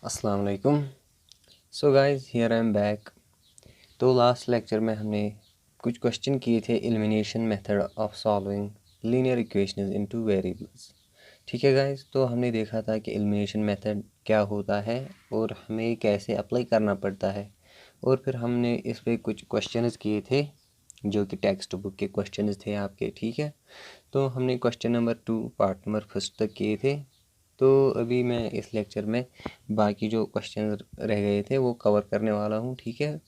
अस्सलाम वालेकुम। So guys here I am back. तो लास्ट लेक्चर में हमने कुछ क्वेश्चन किए थे elimination method of solving linear equations into variables. ठीक है गाइस, तो हमने देखा था कि एलिमिनेशन मेथड क्या होता है और हमें कैसे अप्लाई करना पड़ता है, और फिर हमने इस पे कुछ क्वेश्चंस किए थे जो कि टेक्स्ट बुक के क्वेश्चंस थे आपके। ठीक है, तो हमने question number 2 part number first तक किए थे। तो अभी मैं इस लेक्चर में बाकी जो क्वेश्चन रह गए थे वो कवर करने वाला हूँ। ठीक है,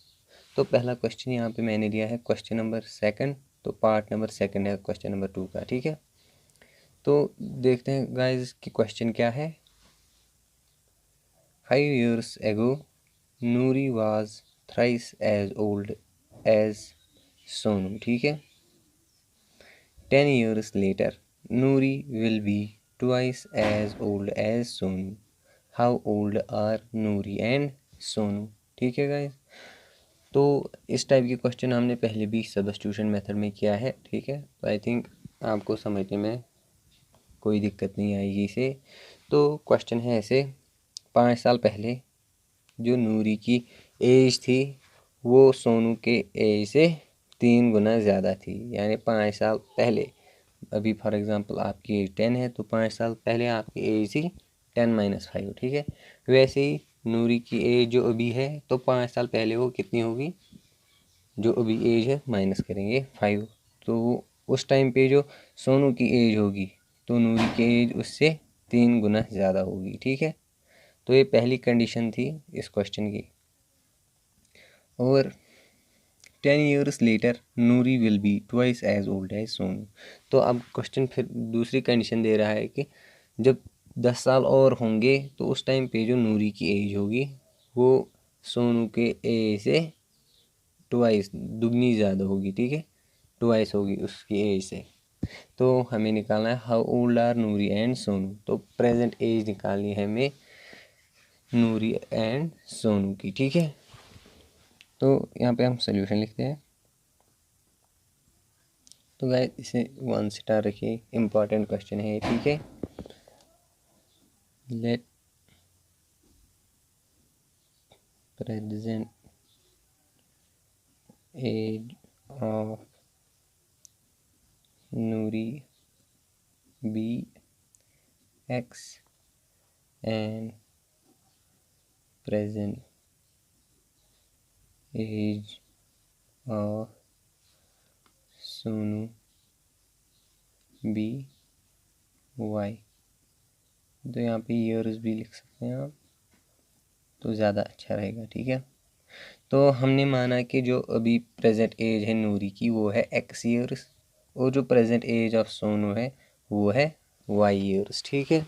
तो पहला क्वेश्चन यहाँ पे मैंने दिया है क्वेश्चन नंबर सेकंड, तो पार्ट नंबर सेकंड है क्वेश्चन नंबर 2 का। ठीक है, तो देखते हैं गाइस कि क्वेश्चन क्या है। 5 years ago Noori was thrice as old as Sonu. ठीक है, 10 years later Noori will be twice as old as Sonu. How old are Noori and Sonu. ठीक है गाइस, तो इस टाइप के क्वेश्चन हमने पहले भी सब्स्टिट्यूशन मेथड में किया है। ठीक है, तो आई थिंक आपको समझने में कोई दिक्कत नहीं आएगी इसे। तो क्वेश्चन है ऐसे, 5 साल पहले जो नूरी की एज थी वो सोनू के एज से 3 गुना ज़्यादा थी। यानी 5 साल पहले, अभी फॉर एग्ज़ाम्पल आपकी एज 10 है तो 5 साल पहले आपकी एज थी 10 - 5। ठीक है, वैसे ही नूरी की एज जो अभी है तो 5 साल पहले वो कितनी होगी, जो अभी एज है माइनस करेंगे 5, तो उस टाइम पे जो सोनू की एज होगी तो नूरी की एज उससे 3 गुना ज़्यादा होगी। ठीक है, तो ये पहली कंडीशन थी इस क्वेश्चन की। और 10 years later Noori will be twice as old as Sonu. तो अब क्वेश्चन फिर दूसरी कंडीशन दे रहा है कि जब 10 साल और होंगे तो उस टाइम पे जो नूरी की एज होगी वो सोनू के एज से ट्वाइस दुगनी ज़्यादा होगी। ठीक है, ट्वाइस होगी उसकी एज से। तो हमें निकालना है how old are Noori and Sonu. तो प्रेजेंट एज निकालनी है हमें नूरी एंड सोनू की। ठीक है, तो यहाँ पे हम सोल्यूशन लिखते हैं। तो गाइस इसे 1 स्टार रखिए, इम्पॉर्टेंट क्वेश्चन है। ठीक है, let present age of Noori be x and present age of Sonu be y. तो यहाँ पे ईयर्स भी लिख सकते हैं आप, तो ज़्यादा अच्छा रहेगा। ठीक है, तो हमने माना कि जो अभी प्रेजेंट एज है नूरी की वो है एक्स ईयर्स, और जो प्रेजेंट एज ऑफ सोनू है वो है वाई ईयर्स। ठीक है,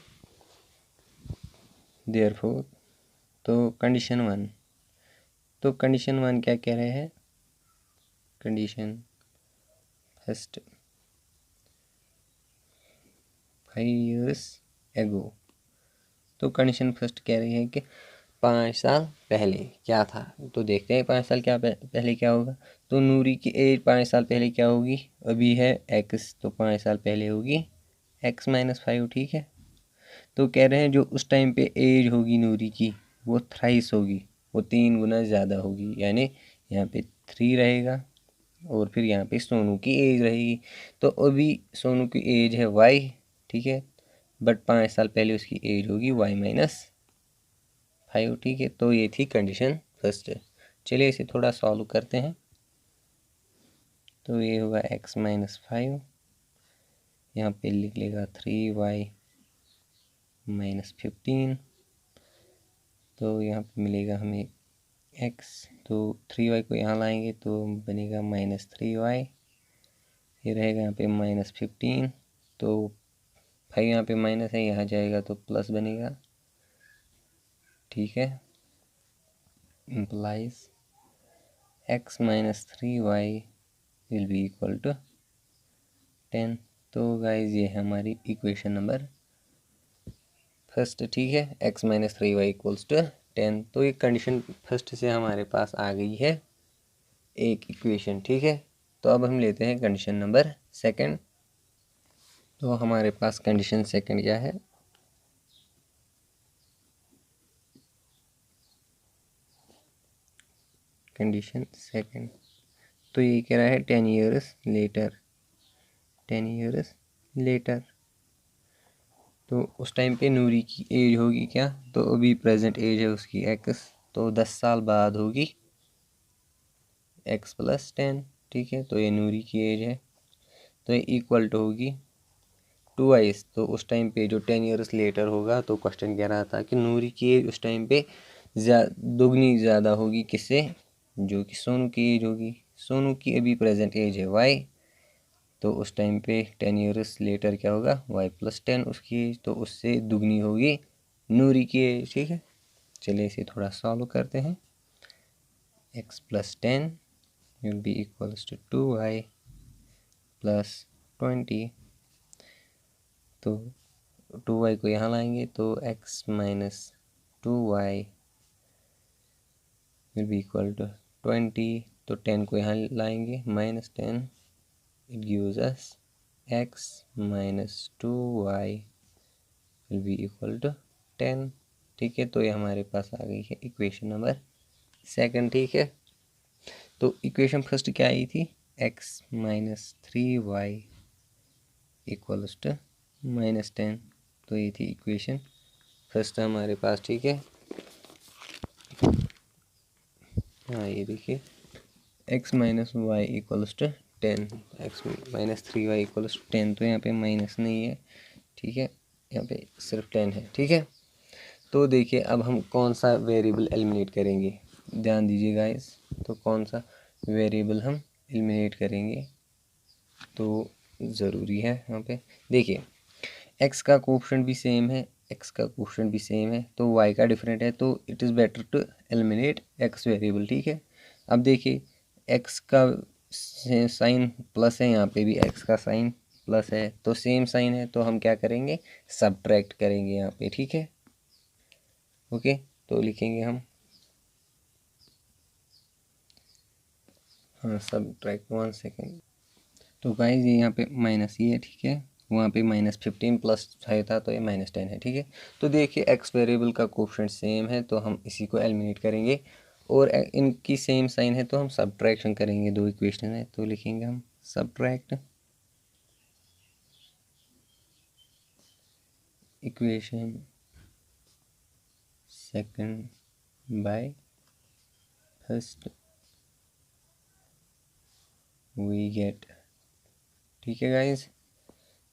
देयरफॉर तो कंडीशन 1, तो कंडीशन 1 क्या कह रहे हैं, कंडीशन फर्स्ट 5 years ago। तो कंडीशन फर्स्ट कह रही है कि 5 साल पहले क्या था। तो देखते हैं 5 साल क्या पहले क्या होगा। तो नूरी की एज 5 साल पहले क्या होगी, अभी है एक्स, तो 5 साल पहले होगी x - 5। ठीक है, तो कह रहे हैं जो उस टाइम पे एज होगी नूरी की वो थ्राइस होगी, वो 3 गुना ज़्यादा होगी। यानी यहाँ पे 3 रहेगा और फिर यहाँ पे सोनू की एज रहेगी। तो अभी सोनू की एज है वाई। ठीक है, बट 5 साल पहले उसकी एज होगी y - 5। ठीक है, तो ये थी कंडीशन फर्स्ट। चलिए इसे थोड़ा सॉल्व करते हैं। तो ये होगा x - 5, यहाँ पे लिख लेगा 3y - 15। तो यहाँ पे मिलेगा हमें x, तो 3y को यहाँ लाएंगे तो बनेगा -3y। ये रहेगा यहाँ पे -15, तो 5 यहाँ पे माइनस है, यहाँ जाएगा तो प्लस बनेगा। ठीक है, implies x - 3y will be equal to 10। तो गाइज ये है हमारी इक्वेशन नंबर फर्स्ट। ठीक है, x - 3y इक्वल्स टू 10। तो ये कंडीशन फर्स्ट से हमारे पास आ गई है एक इक्वेशन। ठीक है, तो अब हम लेते हैं कंडीशन नंबर सेकंड। तो हमारे पास कंडीशन सेकंड क्या है, कंडीशन सेकंड। तो ये कह रहा है 10 ईयर्स लेटर, 10 ईयर्स लेटर। तो उस टाइम पे नूरी की एज होगी क्या, तो अभी प्रेजेंट एज है उसकी x, तो 10 साल बाद होगी x + 10, ठीक है। तो ये नूरी की एज है, तो ये इक्वल टू होगी 2i। तो उस टाइम पे जो 10 ईयर्स लेटर होगा, तो क्वेश्चन कह रहा था कि नूरी की एज उस टाइम पे दुगनी ज़्यादा होगी किससे, जो कि सोनू की एज होगी। सोनू की अभी प्रेजेंट एज है y, तो उस टाइम पे 10 ईयर्स लेटर क्या होगा, y + 10 उसकी एज, तो उससे दुगनी होगी नूरी की एज, ठीक है। चलिए इसे थोड़ा सॉल्व करते हैं। x + 10 will be equals to 2y + 20। तो 2y को यहाँ लाएंगे तो x - 2y will be equal to 20। तो 10 को यहाँ लाएंगे -10, it gives us x - 2y will be equal to 10, ठीक है। तो ये हमारे पास आ गई है इक्वेशन नंबर सेकंड, ठीक है। तो इक्वेशन फर्स्ट क्या आई थी, x - 3y इक्वल्स टू -10। तो ये थी इक्वेशन फर्स्ट हमारे पास, ठीक है। हाँ ये देखिए x - y equals to 10, x - 3y equals to 10। तो यहाँ पे माइनस नहीं है, ठीक है, यहाँ पे सिर्फ 10 है, ठीक है। तो देखिए अब हम कौन सा वेरिएबल एलिमिनेट करेंगे, ध्यान दीजिए गाइस। तो कौन सा वेरिएबल हम एलिमिनेट करेंगे, तो ज़रूरी है यहाँ पे देखिए x का कोफिशिएंट भी सेम है, x का कोफिशिएंट भी सेम है, तो y का डिफरेंट है, तो it is better to eliminate x variable, ठीक है। अब देखिए x का साइन प्लस है, यहाँ पे भी x का साइन प्लस है, तो सेम साइन है, तो हम क्या करेंगे, सब्ट्रैक्ट करेंगे यहाँ पे, ठीक है। ओके, तो लिखेंगे हम, हाँ सब्ट्रैक्ट, 1 सेकेंड। तो गाइस ये यहाँ पे माइनस ही है, ठीक है, वहाँ पे -15 प्लस है था, तो ये -10 है, ठीक है। तो देखिए x वेरिएबल का कोफिशिएंट सेम है, तो हम इसी को एलिमिनेट करेंगे, और इनकी सेम साइन है, तो हम सब्ट्रैक्शन करेंगे, दो इक्वेशन है, तो लिखेंगे हम subtract equation second by first we get, ठीक है गाइस।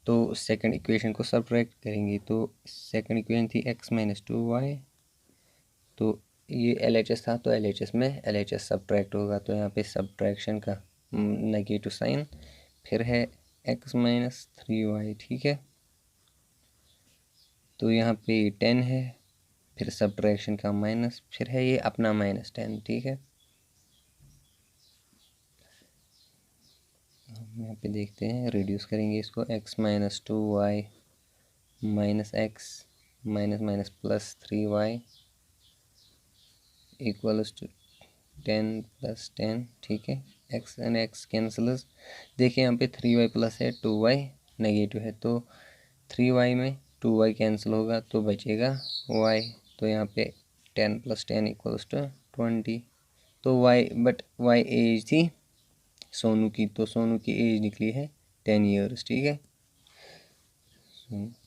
तो सेकंड इक्वेशन को सब्ट्रैक्ट करेंगे, तो सेकंड इक्वेशन थी x - 2y, तो ये LHS था, तो LHS में LHS सब्ट्रैक्ट होगा, तो यहाँ पे सब्ट्रैक्शन का नेगेटिव साइन, फिर है x - 3y, ठीक है। तो यहाँ पे 10 है, फिर सब्ट्रैक्शन का माइनस, फिर है ये अपना -10, ठीक है। हम यहाँ पे देखते हैं, रिड्यूस करेंगे इसको, x - 2y -x minus +3y equals to 10 + 10, ठीक है। x एंड x कैंसल्स, देखिए यहाँ पे 3y प्लस है, 2y नेगेटिव है, तो 3y में 2y कैंसिल होगा, तो बचेगा y। तो यहाँ पे 10 + 10 इक्वल्स टू 20। तो y, बट y एज थी सोनू की, तो सोनू की एज निकली है 10 ईयर्स, ठीक है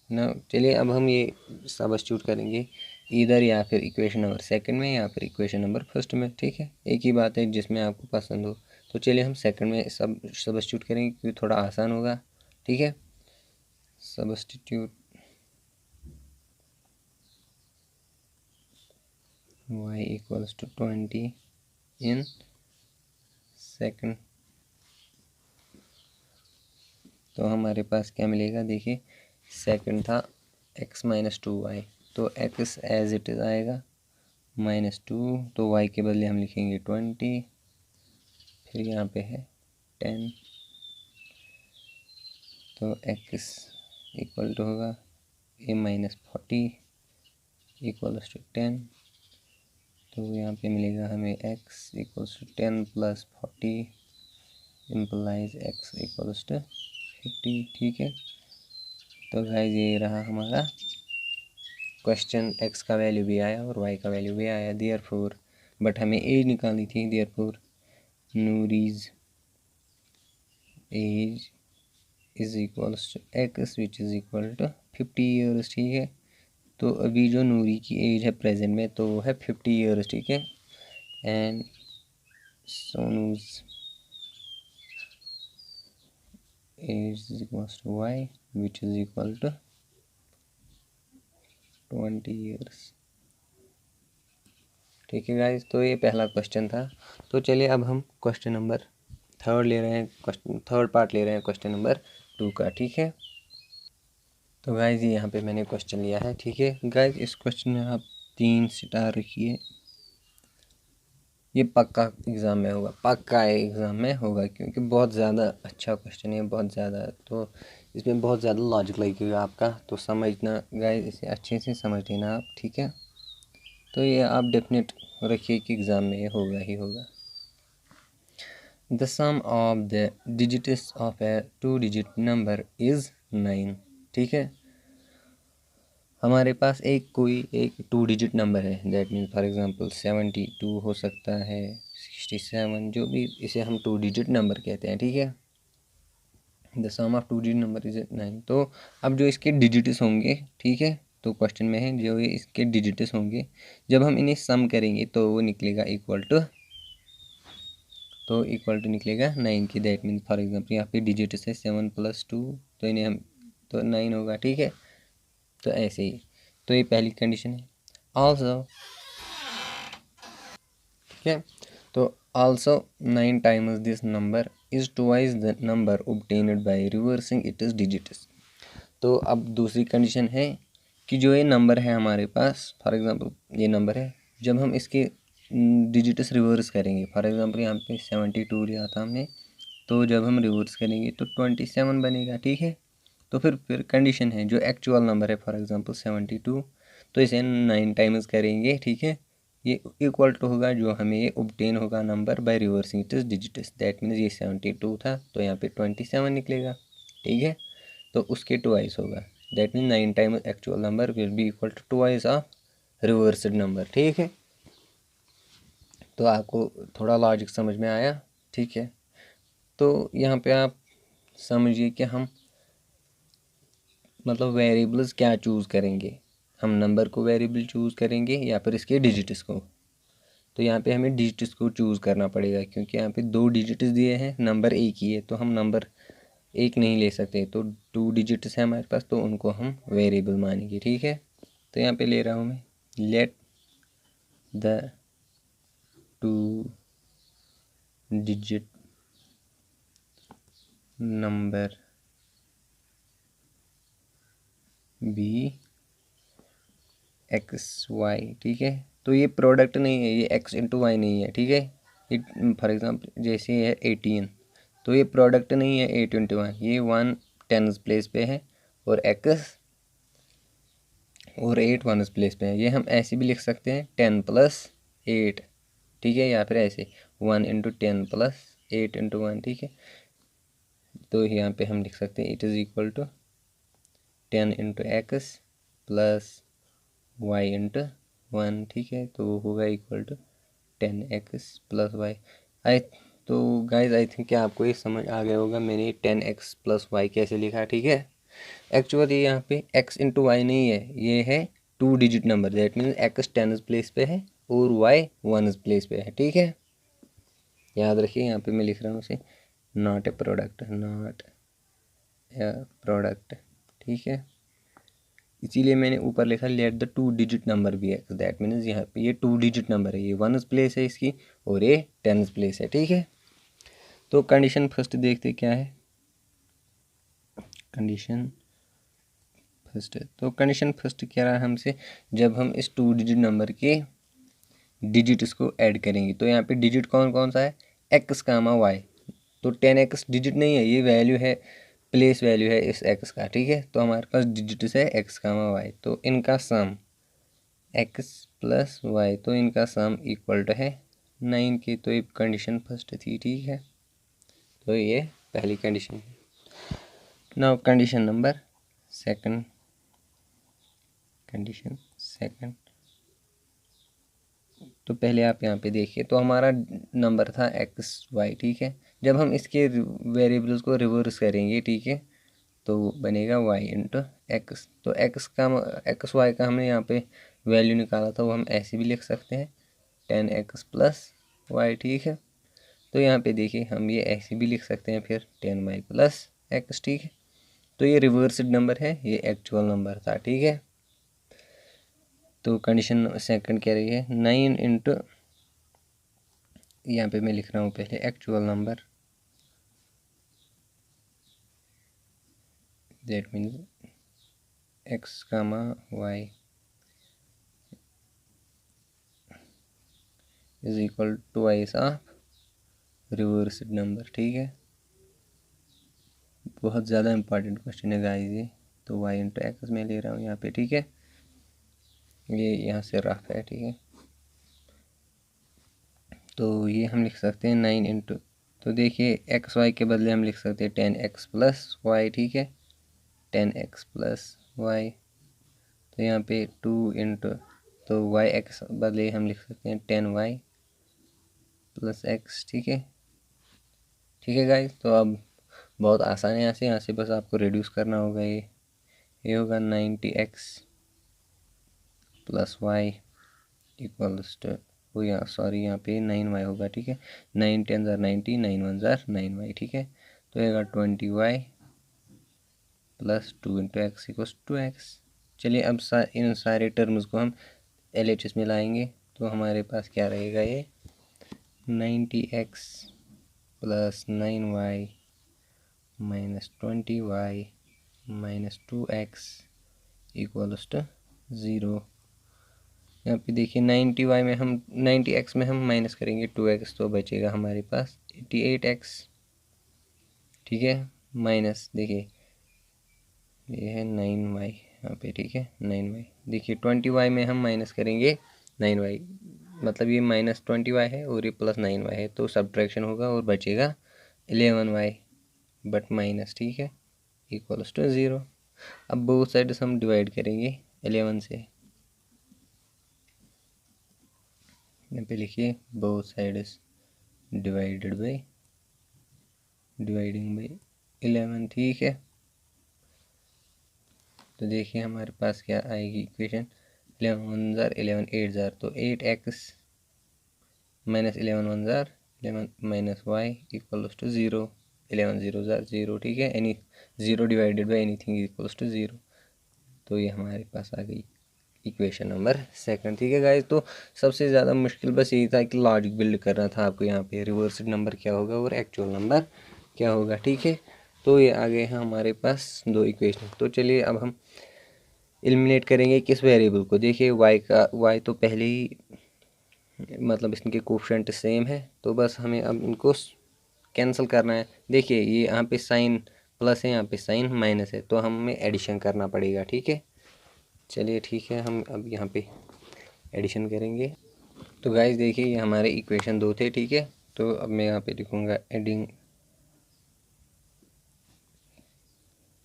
ना। चलिए अब हम ये सब्स्टिट्यूट करेंगे इधर, या फिर इक्वेशन नंबर सेकंड में, या फिर इक्वेशन नंबर फर्स्ट में, ठीक है, एक ही बात है, जिसमें आपको पसंद हो। तो चलिए हम सेकंड में सब्स्टिट्यूट करेंगे, क्योंकि थोड़ा आसान होगा, ठीक है। Substitute y equals to 20 in second, तो हमारे पास क्या मिलेगा, देखिए सेकंड था x - 2y, तो x एज इट इज़ आएगा -2, तो y के बदले हम लिखेंगे 20, फिर यहाँ पे है 10, तो x इक्वल टू होगा a - 40 इक्वल्स टू 10, तो यहाँ पे मिलेगा हमें x equals to 10 + 40 implies x equals to 50, ठीक है। तो गाइस ये रहा हमारा क्वेश्चन, x का वैल्यू भी आया और y का वैल्यू भी आया, देयरफॉर बट हमें एज निकालनी थी, therefore Noori's age is equals to x which is equal to 50 years, ठीक है। तो अभी जो नूरी की एज है प्रेजेंट में तो वो है 50 ईयर्स, ठीक है। And Sonu's age is equals to y which is equal to 20 years, ठीक है गाइस। तो ये पहला क्वेश्चन था। तो चलिए अब हम क्वेश्चन नंबर थर्ड ले रहे हैं, क्वेश्चन थर्ड पार्ट ले रहे हैं क्वेश्चन नंबर 2 का, ठीक है। तो गाइस ये यहाँ पे मैंने क्वेश्चन लिया है, ठीक है गाइस। इस क्वेश्चन में आप 3 स्टार रखिए, ये पक्का एग्ज़ाम में होगा, पक्का एग्ज़ाम में होगा, क्योंकि बहुत ज़्यादा अच्छा क्वेश्चन है, बहुत ज़्यादा। तो इसमें बहुत ज़्यादा लॉजिक लगेगा आपका, तो समझना गाइस, इसे अच्छे से समझ लेना आप, ठीक है। तो ये आप डेफिनेट रखिए कि एग्ज़ाम में ये होगा ही होगा। The sum of the digits of a 2 digit number is 9, ठीक है। हमारे पास कोई एक 2 डिजिट नंबर है, दैट मीन्स फॉर एग्जांपल 72 हो सकता है, 67, जो भी, इसे हम 2 डिजिट नंबर कहते हैं, ठीक है। The sum of 2 digit number is 9। तो अब जो इसके डिजिट्स होंगे, ठीक है, तो क्वेश्चन में है जो ये इसके डिजिट्स होंगे, जब हम इन्हें सम करेंगे तो वो निकलेगा इक्वल टू निकलेगा 9 की। दैट मीन्स फॉर एग्जांपल यहाँ पे डिजिट्स है 7 + 2, तो इन्हें हम तो 9 होगा, ठीक है। तो ऐसे ही, तो ये पहली कंडीशन है। ऑल्सो, ठीक है, तो also 9 times this number is twice the number obtained by reversing it's digits. तो अब दूसरी कंडीशन है कि जो ये नंबर है हमारे पास, फॉर एग्जांपल ये नंबर है, जब हम इसके डिजिट्स रिवर्स करेंगे, फॉर एग्जांपल यहाँ पे 72 लिया था हमने, तो जब हम रिवर्स करेंगे तो 27 बनेगा, ठीक है। तो फिर कंडीशन है जो एक्चुअल नंबर है, फॉर एग्जांपल 72, तो इसे 9 टाइम्स करेंगे, ठीक है। ये इक्वल टू होगा जो हमें ये ऑब्टेन होगा number by reversing it's digits, that means ये 72 था तो यहाँ पे 27 निकलेगा, ठीक है। तो उसके ट्वाइस होगा, that means 9 times actual number will be equal to twice of reversed number, ठीक है। तो आपको थोड़ा लॉजिक समझ में आया, ठीक है। तो यहाँ पे आप समझिए कि हम मतलब वेरिएबल्स क्या चूज़ करेंगे, हम नंबर को वेरिएबल चूज़ करेंगे या फिर इसके डिजिट्स को। तो यहाँ पे हमें डिजिट्स को चूज़ करना पड़ेगा, क्योंकि यहाँ पे 2 डिजिट्स दिए हैं, नंबर एक ही है, तो हम नंबर एक नहीं ले सकते, तो 2 डिजिट्स हैं हमारे पास, तो उनको हम वेरिएबल मानेंगे, ठीक है। तो यहाँ पे ले रहा हूँ मैं, let the 2 digit number be x y, ठीक है। तो ये प्रोडक्ट नहीं है, ये एक्स इंटू वाई नहीं है, ठीक है। ये फॉर एग्जांपल जैसे है 18, तो ये प्रोडक्ट नहीं है 8 इंटू 1, ये 1 10 प्लेस पे है और एक्स और 8 1 प्लेस पे है। ये हम ऐसे भी लिख सकते हैं 10 + 8, ठीक है, या फिर ऐसे 1 इंटू 10 + 8 इंटू 1, ठीक है। तो यहाँ पे हम लिख सकते हैं it is equal to 10 into x plus y into 1, ठीक है। तो वो होगा इक्वल टू 10x + y। आई तो गाइज आई थिंक कि आपको ये समझ आ गया होगा मैंने 10x + y कैसे लिखा, ठीक है। एक्चुअली यहाँ पे x इंटू वाई नहीं है, ये है 2 digit number, that means x 10 place पे है और y 1 प्लेस पे है, ठीक है। याद रखिए यहाँ पे मैं लिख रहा हूँ उसे नॉट ए प्रोडक्ट, ठीक है। इसीलिए मैंने ऊपर लिखा let the 2 digit number be x, that means यहाँ पे ये 2 डिजिट नंबर है, ये 1 प्लेस है इसकी और ये 10 प्लेस है, ठीक है। तो कंडीशन फर्स्ट देखते क्या है, कंडीशन फर्स्ट। तो कंडीशन फर्स्ट कह रहा है हमसे, जब हम इस 2 डिजिट नंबर के डिजिट्स को ऐड करेंगे, तो यहाँ पे डिजिट कौन कौन सा है, एक्स कामा वाई। तो 10x डिजिट नहीं है, ये वैल्यू है, प्लेस वैल्यू है इस x का, ठीक है। तो हमारे पास डिजिट्स है x कामा वाई, तो इनका सम x + y, तो इनका सम इक्वल टू है 9 की। तो ये कंडीशन फर्स्ट थी, ठीक है। तो ये पहली कंडीशन है। Now condition number second, condition second, तो पहले आप यहाँ पे देखिए, तो हमारा नंबर था एक्स वाई, ठीक है। जब हम इसके वेरिएबल्स को रिवर्स करेंगे, ठीक है, तो बनेगा वाई इंटू एक्स। तो एक्स वाई का हमने यहाँ पे वैल्यू निकाला था, वो हम ऐसे भी लिख सकते हैं 10x प्लस वाई, ठीक है। तो यहाँ पे देखिए हम ये ऐसे भी लिख सकते हैं फिर 10y प्लस एक्स, ठीक है। तो ये रिवर्स्ड नंबर है, ये एक्चुअल नंबर था, ठीक है। तो कंडीशन सेकंड कह रही है 9 इंटू, यहाँ पे मैं लिख रहा हूँ पहले actual number, that means x comma y is equal to twice of reversed number, ठीक है। बहुत ज़्यादा इंपॉर्टेंट क्वेश्चन है गाइस ये। तो वाई इंटू एक्स मैं ले रहा हूँ यहाँ पे, ठीक है। ये यहाँ से रफ है, ठीक है। तो ये हम लिख सकते हैं 9 इंटू, तो देखिए एक्स वाई के बदले हम लिख सकते हैं 10x प्लस वाई, ठीक है, 10x प्लस वाई। तो यहाँ पे 2 इंटू, तो वाई एक्स बदले हम लिख सकते हैं 10y प्लस एक्स, ठीक है। ठीक है गाइस, तो अब बहुत आसान है, यहाँ से बस आपको रिड्यूस करना होगा। ये होगा 90x plus y equals to, वो यहाँ सॉरी यहाँ पे 9y होगा, ठीक है। 9 10 ज़ार 90, 9 1 ज़ार 9y, ठीक है। तो आएगा 20y plus 2 into x equals to x. चलिए अब इन सारे टर्म्स को हम LHS में लाएंगे, तो हमारे पास क्या रहेगा, ये 90x plus 9y minus 20y minus 2x equals to 0। यहाँ पे देखिए 90y में हम 90x में हम माइनस करेंगे 2x, तो बचेगा हमारे पास 88x, ठीक है। माइनस देखिए ये है 9y यहाँ पे, ठीक है, 9y। देखिए 20y में हम माइनस करेंगे 9y, मतलब ये माइनस 20y है और ये प्लस 9y है, तो सब्ट्रैक्शन होगा और बचेगा 11y बट माइनस, ठीक है, इक्वल्स टू 0। अब बोथ साइड्स हम डिवाइड करेंगे 11 से, यहाँ पे लिखिए both sides divided by, dividing by 11, ठीक है। तो देखिए हमारे पास क्या आएगी इक्वेशन, 11 1 ज़ार 11 8 ज़ार, तो 8x माइनस 11 1 ज़ार 11 माइनस वाई इक्वल्स टू 0, 11 0 ज़ार 0, ठीक है। Any 0 divided by anything equals to 0। तो ये हमारे पास आ गई इक्वेशन नंबर सेकंड, ठीक है गाइस। तो सबसे ज़्यादा मुश्किल बस यही था कि लॉजिक बिल्ड करना था आपको, यहाँ पे रिवर्स्ड नंबर क्या होगा और एक्चुअल नंबर क्या होगा, ठीक है। तो ये आ गए हैं हमारे पास दो इक्वेशन। तो चलिए अब हम एलिमिनेट करेंगे किस वेरिएबल को। देखिए वाई तो पहले ही मतलब इनके कोफिशिएंट सेम है, तो बस हमें अब इनको कैंसिल करना है। देखिए ये यहाँ पे साइन प्लस है, यहाँ पे साइन माइनस है, तो हमें एडिशन करना पड़ेगा, ठीक है। चलिए ठीक है, हम अब यहाँ पे एडिशन करेंगे। तो गाइस देखिए ये हमारे इक्वेशन 2 थे, ठीक है। तो अब मैं यहाँ पे लिखूँगा adding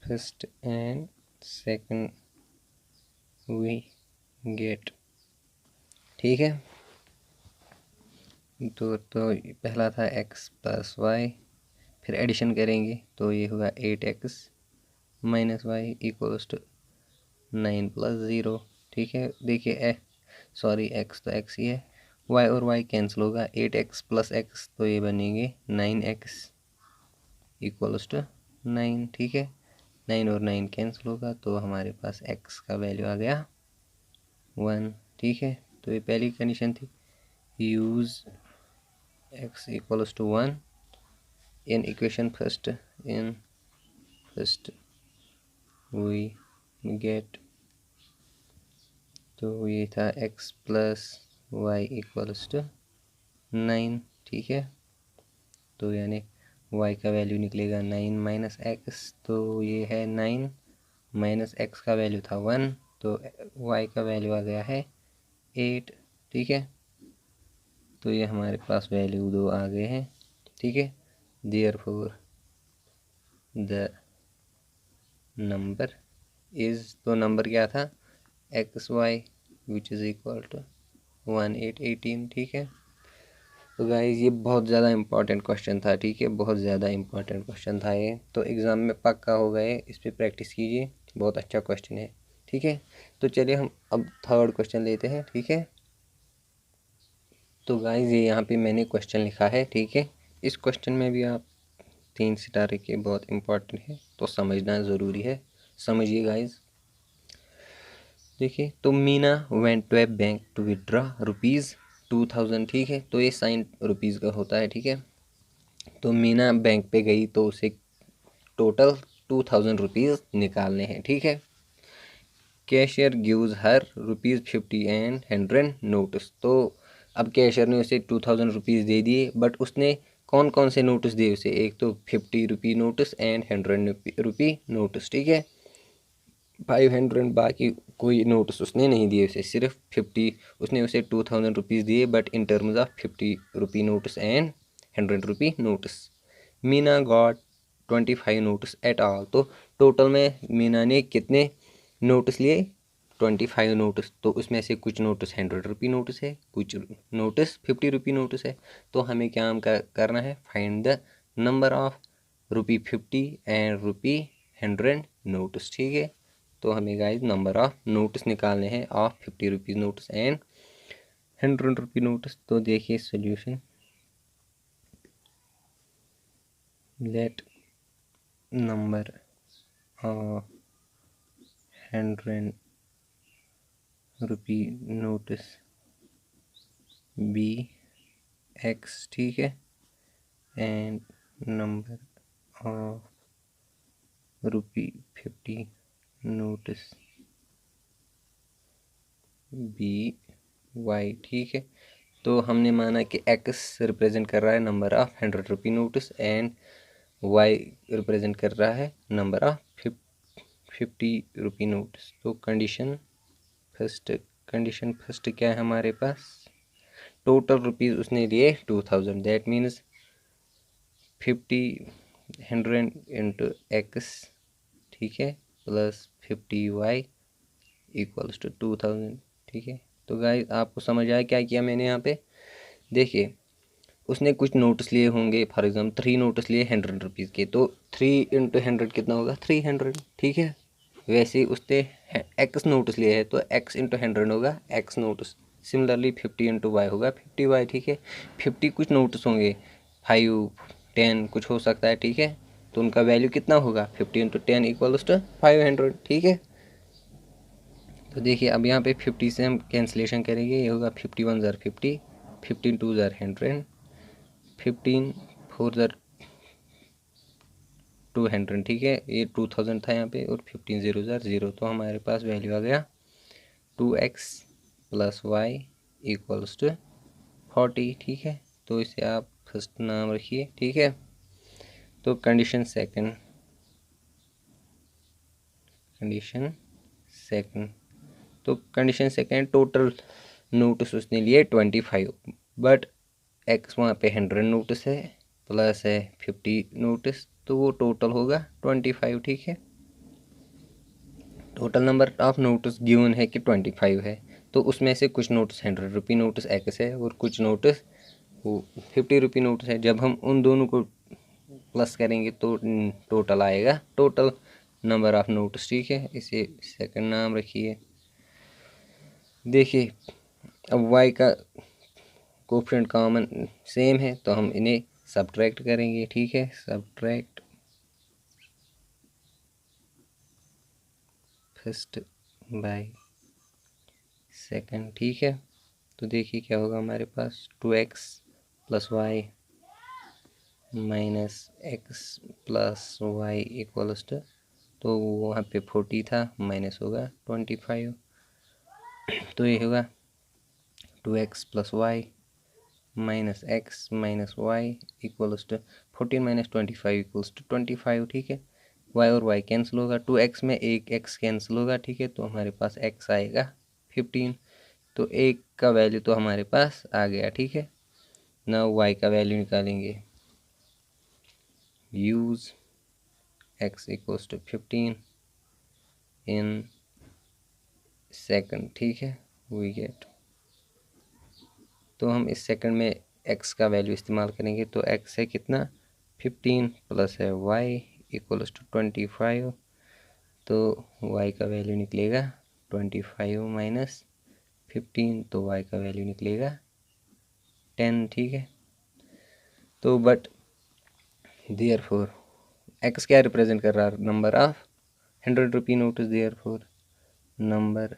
first and second we get, ठीक है। तो पहला था x प्लस वाई, फिर एडिशन करेंगे तो ये होगा 8x minus y equals to 9 plus 0, ठीक है। देखिए सॉरी x तो x ही है, y और y कैंसिल होगा, 8x प्लस x तो ये बनेंगे 9x इक्वल्स टू 9, ठीक है। 9 और 9 कैंसिल होगा, तो हमारे पास x का वैल्यू आ गया 1, ठीक है। तो ये पहली कंडीशन थी, use x equals to 1 in equation first, we get, तो ये था x plus y equals to 9, ठीक है। तो यानी y का वैल्यू निकलेगा 9 माइनस एक्स, तो ये है 9 माइनस एक्स का वैल्यू था 1, तो y का वैल्यू आ गया है 8, ठीक है। तो ये हमारे पास वैल्यू 2 आ गए हैं, ठीक है। देयरफॉर द नंबर इज़, तो नंबर क्या था x y which is equal to 1 8 18, ठीक है। तो गाइज ये बहुत ज़्यादा इंपॉर्टेंट क्वेश्चन था, ठीक है, बहुत ज़्यादा इंपॉर्टेंट क्वेश्चन था ये, तो एग्ज़ाम में पक्का होगा ये, इस पर प्रैक्टिस कीजिए, बहुत अच्छा क्वेश्चन है, ठीक है। तो चलिए हम अब थर्ड क्वेश्चन लेते हैं, ठीक है। तो गाइज ये यहाँ पे मैंने क्वेश्चन लिखा है, ठीक है। इस क्वेश्चन में भी आप 3 सितारे के बहुत इंपॉर्टेंट है, तो समझना ज़रूरी है, समझिए गाइज। देखिए, तो Meena went to a bank to withdraw ₹2000, ठीक है। तो ये साइन रुपीज़ का होता है, ठीक है। तो मीना बैंक पे गई तो उसे टोटल 2000 रुपीज़ निकालने हैं, ठीक है। Cashier gives her ₹50 and 100 notice. तो अब कैशियर ने उसे 2000 रुपीज़ दे दिए, बट उसने कौन कौन से नोटिस दिए उसे, एक तो 50 rupee notes and 100 rupee notice, ठीक है। 500 बाकी कोई नोटिस उसने नहीं दिए उसे, सिर्फ 50 उसने उसे 2000 रुपीज़ दिए, but in terms of 50 rupee notes and 100 rupee notice. Meena got 25 notice at all. तो टोटल में मीना ने कितने नोटिस लिए, 25 नोटिस। तो उसमें से कुछ नोटिस 100 रुपी नोटिस है, कुछ नोटिस 50 रुपी नोटिस है। तो हमें क्या करना है, find the number of ₹50 and ₹100 notice, ठीक है। तो हमें गाइस नंबर ऑफ नोटिस निकालने हैं of 50 rupees notes and 100 rupee notes. तो देखिए solution, let number of 100 rupee notes be x, ठीक है, and number of ₹50 notes be y, ठीक है। तो हमने माना कि एक्स रिप्रेजेंट कर रहा है number of 100 rupee notes and y represent कर रहा है नंबर ऑफ 50 रुपी नोटिस। तो कंडीशन फर्स्ट क्या है हमारे पास, टोटल रुपीज़ उसने लिए 2000, दैट मीन्स 100 इंटू एक्स, ठीक है, प्लस 50y इक्वल्स टू 2000, ठीक है। तो गाइस आपको समझ आया क्या किया मैंने यहाँ पे, देखिए उसने कुछ नोटिस लिए होंगे, फॉर एग्जाम्पल 3 नोटिस लिए 100 रुपीज़ के, तो 3 इंटू 100 कितना होगा, 300, ठीक है। वैसे ही उसने एक्स नोटिस लिए है, तो एक्स इंटू 100 होगा x notes. Similarly 50 into y होगा 50y, ठीक है। 50 कुछ नोटिस होंगे, 5 10 कुछ हो सकता है, ठीक है। तो उनका वैल्यू कितना होगा, 50 इंटू 10 इक्वल्स टू 500, ठीक है। तो देखिए अब यहाँ पे 50 से हम कैंसिलेशन करेंगे, ये होगा 51 ज़र 50, 15 2 ज़र 100, 15 4 ज़र 200, ठीक है। ये 2000 था यहाँ पे, और 15 0 ज़र 0, तो हमारे पास वैल्यू आ गया 2x plus y equals to 40, ठीक है। तो इसे आप फर्स्ट नाम रखिए, ठीक है। तो कंडीशन सेकंड तो कंडीशन सेकंड, टोटल नोटिस उसने लिए 25, बट एक्स वहाँ पे 100 नोटिस है, प्लस है 50 नोटिस, तो वो टोटल होगा 25, ठीक है। Total number of notice given है कि 25 है, तो उसमें से कुछ नोटिस 100 रुपी नोटिस एक्स है, और कुछ नोटिस वो 50 रुपी नोटिस है। जब हम उन दोनों को प्लस करेंगे तो टोटल आएगा, टोटल नंबर ऑफ नोटिस, ठीक है। इसे सेकंड नाम रखिए। देखिए अब y का कोफिशिएंट कॉमन सेम है, तो हम इन्हें सब्ट्रैक्ट करेंगे, ठीक है। सब्ट्रैक्ट फर्स्ट बाय सेकंड, ठीक है। तो देखिए क्या होगा हमारे पास, 2x plus y minus x plus y equals to, तो वहाँ पे 40 था, माइनस होगा 25, तो ये होगा 2x plus y minus x minus y equals to 14 minus 25 equals to 25, ठीक है। y और y कैंसिल होगा, 2x में एक x कैंसिल होगा, ठीक है। तो हमारे पास x आएगा 15, तो एक का वैल्यू तो हमारे पास आ गया, ठीक है ना। y का वैल्यू निकालेंगे, use x equals to 15 in second, ठीक है। वी गेट तो हम इस सेकंड में x का वैल्यू इस्तेमाल करेंगे। तो x है कितना 15 प्लस है y इक्वल्स टू 25। तो y का वैल्यू निकलेगा 25 माइनस 15, तो y का वैल्यू निकलेगा 10। ठीक है, तो बट देयरफॉर x क्या रिप्रेजेंट कर रहा है, number of 100 rupee note. Therefore number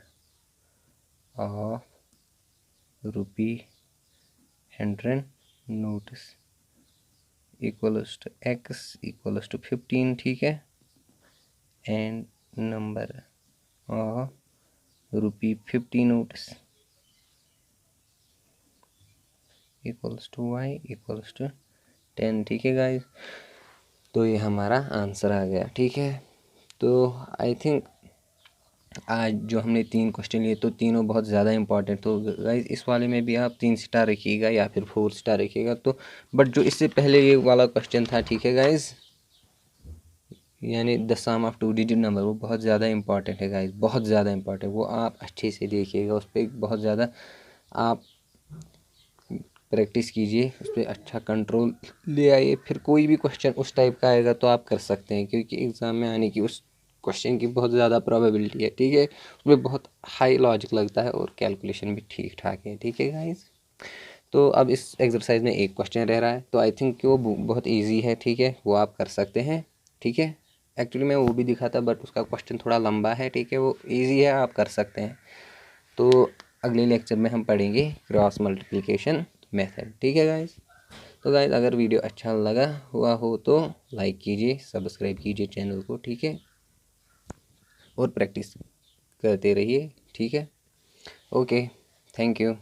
of rupee 100 notes equals to x equals to 15। ठीक है, and number of rupee 50 notes equals to y equals to 10। ठीक है गाइस, तो ये हमारा आंसर आ गया। ठीक है, तो आई थिंक आज जो हमने 3 क्वेश्चन लिए तो तीनों बहुत ज़्यादा इंपॉर्टेंट। तो गाइस इस वाले में भी आप 3 स्टार रखिएगा या फिर 4 स्टार रखिएगा। तो बट जो इससे पहले ये वाला क्वेश्चन था, ठीक है गाइस, यानी the sum of 2 digit number, वो बहुत ज़्यादा इंपॉर्टेंट है गाइस, बहुत ज़्यादा इंपॉर्टेंट। वो आप अच्छे से देखिएगा, उस पर बहुत ज़्यादा आप प्रैक्टिस कीजिए, उस पर अच्छा कंट्रोल ले आइए। फिर कोई भी क्वेश्चन उस टाइप का आएगा तो आप कर सकते हैं, क्योंकि एग्ज़ाम में आने की उस क्वेश्चन की बहुत ज़्यादा प्रोबेबिलिटी है। ठीक है, उसमें बहुत हाई लॉजिक लगता है और कैलकुलेशन भी ठीक ठाक है। ठीक है गाइस, तो अब इस एक्सरसाइज में एक क्वेश्चन रह रहा है, तो आई थिंक कि वो बहुत ईजी है। ठीक है, वो आप कर सकते हैं। ठीक है, एक्चुअली मैं वो भी दिखा था बट उसका क्वेश्चन थोड़ा लंबा है। ठीक है, वो ईजी है, आप कर सकते हैं। तो अगले लेक्चर में हम पढ़ेंगे क्रॉस मल्टीप्लिकेशन मेथड। ठीक है गाइस, तो गाइस अगर वीडियो अच्छा लगा हुआ हो तो लाइक कीजिए, सब्सक्राइब कीजिए चैनल को। ठीक है, और प्रैक्टिस करते रहिए। ठीक है, ओके, थैंक यू।